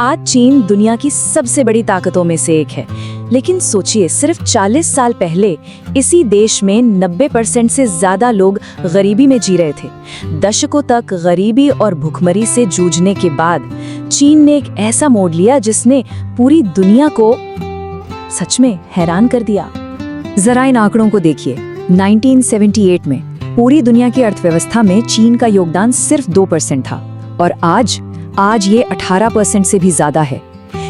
आज चीन दुनिया की सबसे बड़ी ताकतों में से एक है, लेकिन सोचिए सिर्फ 40 साल पहले इसी देश में 90% से ज्यादा लोग गरीबी में जी रहे थे। दशकों तक गरीबी और भुखमरी से जूझने के बाद चीन ने एक ऐसा मोड़ लिया जिसने पूरी दुनिया को सच में हैरान कर दिया। जरा इन आंकड़ों को देखिए। 1978 में पूरी दुनिया की अर्थव्यवस्था में चीन का योगदान सिर्फ 2% था और आज ये 18% से भी ज्यादा है।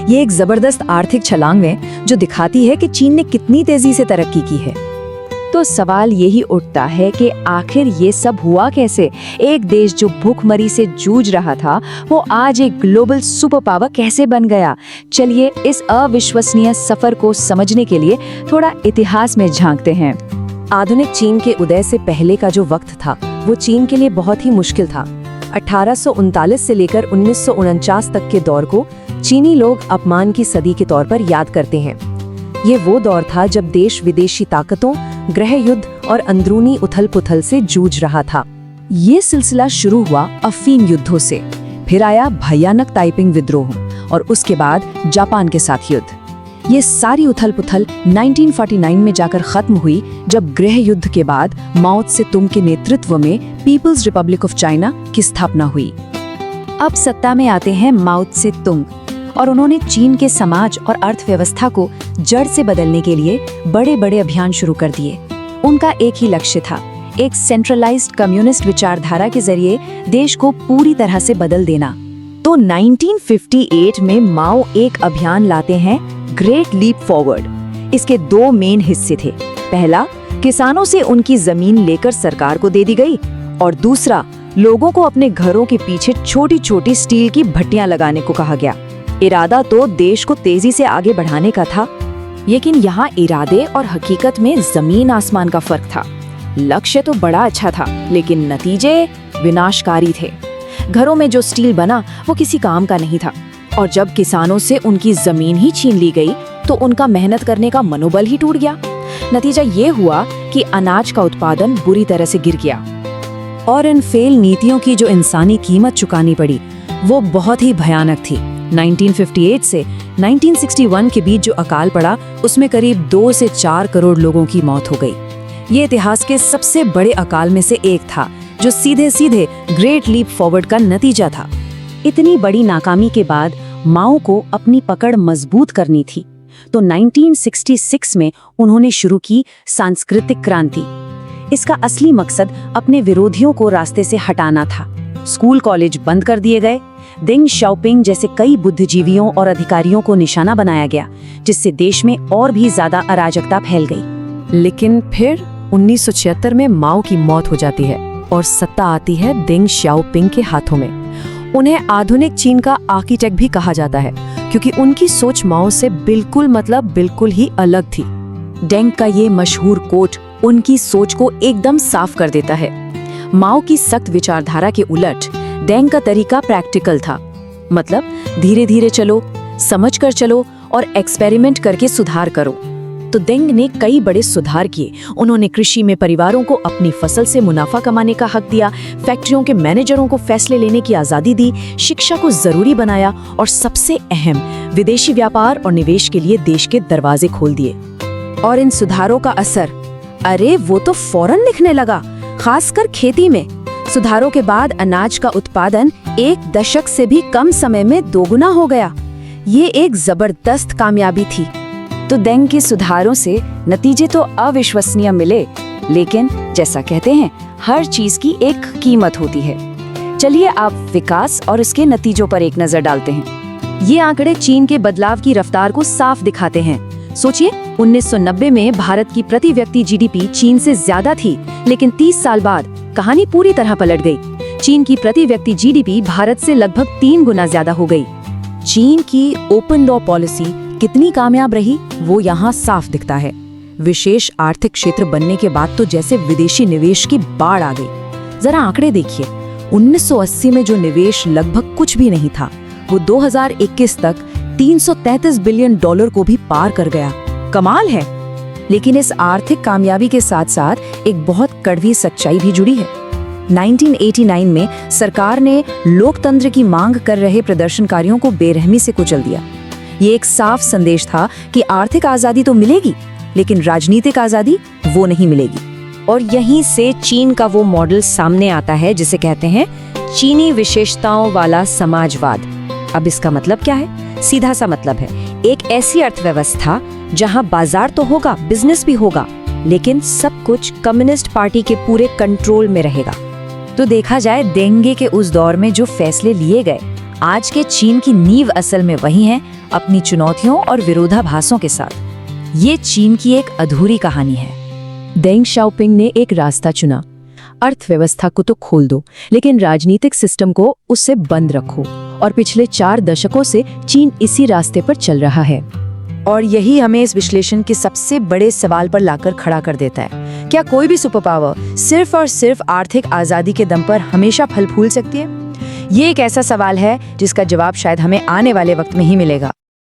ये एक जबरदस्त आर्थिक छलांग है जो दिखाती है कि चीन ने कितनी तेजी से तरक्की की है। तो सवाल यही उठता है कि आखिर ये सब हुआ कैसे? एक देश जो भूखमरी से जूझ रहा था वो आज एक ग्लोबल सुपर पावर कैसे बन गया? चलिए इस अविश्वसनीय सफर को समझने के लिए थोड़ा इतिहास में झांकते हैं। आधुनिक चीन के उदय से पहले का जो वक्त था वो चीन के लिए बहुत ही मुश्किल था। 1839 से लेकर 1949 तक के दौर को चीनी लोग अपमान की सदी के तौर पर याद करते हैं। ये वो दौर था जब देश विदेशी ताकतों, गृह युद्ध और अंदरूनी उथल-पुथल से जूझ रहा था। ये सिलसिला शुरू हुआ अफीम युद्धों से, फिर आया भयानक ताइपिंग विद्रोह और उसके बाद जापान के साथ युद्ध। ये सारी उथल-पुथल 1949 में जाकर खत्म हुई जब गृह युद्ध के बाद माओ त्से-तुंग के नेतृत्व में पीपल्स रिपब्लिक ऑफ चाइना की स्थापना हुई। अब सत्ता में आते हैं माओ त्से-तुंग और उन्होंने चीन के समाज और अर्थव्यवस्था को जड़ से बदलने के लिए बड़े-बड़े अभियान शुरू कर दिए। उनका एक ही लक्ष्य था, एक सेंट्रलाइज्ड कम्युनिस्ट विचारधारा के जरिए देश को पूरी तरह से बदल देना। तो 1958 में माओ एक अभियान लाते हैं, ग्रेट लीप फॉरवर्ड। इसके दो मेन हिस्से थे। पहला, किसानों से उनकी जमीन लेकर सरकार को दे दी गई और दूसरा, लोगों को अपने घरों के पीछे छोटी-छोटी स्टील की भट्टियां लगाने को कहा गया। इरादा तो देश को तेजी से आगे बढ़ाने का था, लेकिन यहाँ इरादे और हकीकत में जमीन आसमान का फर्क था। लक्ष्य तो बड़ा अच्छा था, लेकिन नतीजे विनाशकारी थे। घरों में जो स्टील बना वो किसी काम का नहीं था और जब किसानों से उनकी जमीन ही छीन ली गई तो उनका मेहनत करने का मनोबल ही टूट गया। नतीजा ये हुआ कि अनाज का उत्पादन बुरी तरह से गिर गया और इन फेल नीतियों की जो इंसानी कीमत चुकानी पड़ी वो बहुत ही भयानक थी। 1958 से 1961 के बीच जो अकाल पड़ा उसमें करीब 2 से 4 करोड़ लोगों की मौत हो गई। ये इतिहास के सबसे बड़े अकाल में से एक था जो सीधे ग्रेट लीप फॉरवर्ड का नतीजा था। इतनी बड़ी नाकामी के बाद माओ को अपनी पकड़ मजबूत करनी थी, तो 1966 में उन्होंने शुरू की सांस्कृतिक क्रांति। इसका असली मकसद अपने विरोधियों को रास्ते से हटाना था। स्कूल कॉलेज बंद कर दिए गए, देंग शाओपिंग जैसे कई बुद्धिजीवियों और अधिकारियों को निशाना बनाया गया, जिससे देश में और भी ज्यादा अराजकता फैल गई। लेकिन फिर 1976 में माओ की मौत हो जाती है और सत्ता आती है देंग शाओपिंग के हाथों में। उन्हें आधुनिक चीन का आर्किटेक्ट भी कहा जाता है क्योंकि उनकी सोच माओ से बिल्कुल ही अलग थी। डेंग का ये मशहूर कोट उनकी सोच को एकदम साफ कर देता है। माओ की सख्त विचारधारा के उलट डेंग का तरीका प्रैक्टिकल था, मतलब धीरे-धीरे चलो, समझकर चलो और एक्सपेरिमेंट करके सुधार करो। तो डेंग ने कई बड़े सुधार किए। उन्होंने कृषि में परिवारों को अपनी फसल से मुनाफा कमाने का हक दिया, फैक्ट्रियों के मैनेजरों को फैसले लेने की आजादी दी, शिक्षा को जरूरी बनाया और सबसे अहम, विदेशी व्यापार और निवेश के लिए देश के दरवाजे खोल दिए। और इन सुधारों का असर, अरे वो तो फौरन दिखने लगा, खासकर खेती में। सुधारों के बाद अनाज का उत्पादन 1 दशक से भी कम समय में दोगुना हो गया। ये एक जबरदस्त कामयाबी थी। तो डेंग के सुधारों से नतीजे तो अविश्वसनीय मिले, लेकिन जैसा कहते हैं हर चीज की एक कीमत होती है। चलिए आप विकास और उसके नतीजों पर एक नजर डालते हैं। ये आंकड़े चीन के बदलाव की रफ्तार को साफ दिखाते हैं। सोचिए 1990 में भारत की प्रति व्यक्ति जीडीपी चीन से ज्यादा थी, लेकिन 30 साल बाद कहानी पूरी तरह पलट गई। चीन की प्रति व्यक्ति जीडीपी भारत से लगभग 3 गुना ज्यादा हो गई। चीन की ओपन लॉ पॉलिसी कितनी कामयाब रही वो यहाँ साफ दिखता है। विशेष आर्थिक क्षेत्र बनने के बाद तो जैसे विदेशी निवेश की बाढ़ आ गई। जरा आंकड़े देखिए, 1980 में जो निवेश लगभग कुछ भी नहीं था वो 2021 तक $333 बिलियन को भी पार कर गया। कमाल है। लेकिन इस आर्थिक कामयाबी के साथ साथ एक बहुत कड़वी सच्चाई भी जुड़ी है। 1989 में सरकार ने लोकतंत्र की मांग कर रहे प्रदर्शनकारियों को बेरहमी से कुचल दिया। ये एक साफ संदेश था कि आर्थिक आजादी तो मिलेगी, लेकिन राजनीतिक आजादी वो नहीं मिलेगी। और यहीं से चीन का वो मॉडल सामने आता है जिसे कहते हैं चीनी विशेषताओं वाला समाजवाद। अब इसका मतलब क्या है? सीधा सा मतलब है एक ऐसी अर्थव्यवस्था जहां बाजार तो होगा, बिजनेस भी होगा, लेकिन सब कुछ कम्युनिस्ट पार्टी के पूरे कंट्रोल में रहेगा। तो देखा जाए डेंगे के उस दौर में जो फैसले लिए गए, आज के चीन की नींव असल में वही है, अपनी चुनौतियों और विरोधाभासों के साथ। ये चीन की एक अधूरी कहानी है। डेंग शाओपिंग ने एक रास्ता चुना, अर्थव्यवस्था को तो खोल दो, लेकिन राजनीतिक सिस्टम को उससे बंद रखो। और पिछले 4 दशकों से चीन इसी रास्ते पर चल रहा है। और यही हमें इस विश्लेषण के सबसे बड़े सवाल पर लाकर खड़ा कर देता है। क्या कोई भी सुपर पावर सिर्फ और सिर्फ आर्थिक आजादी के दम पर हमेशा फल फूल सकती है? ये एक ऐसा सवाल है जिसका जवाब शायद हमें आने वाले वक्त में ही मिलेगा।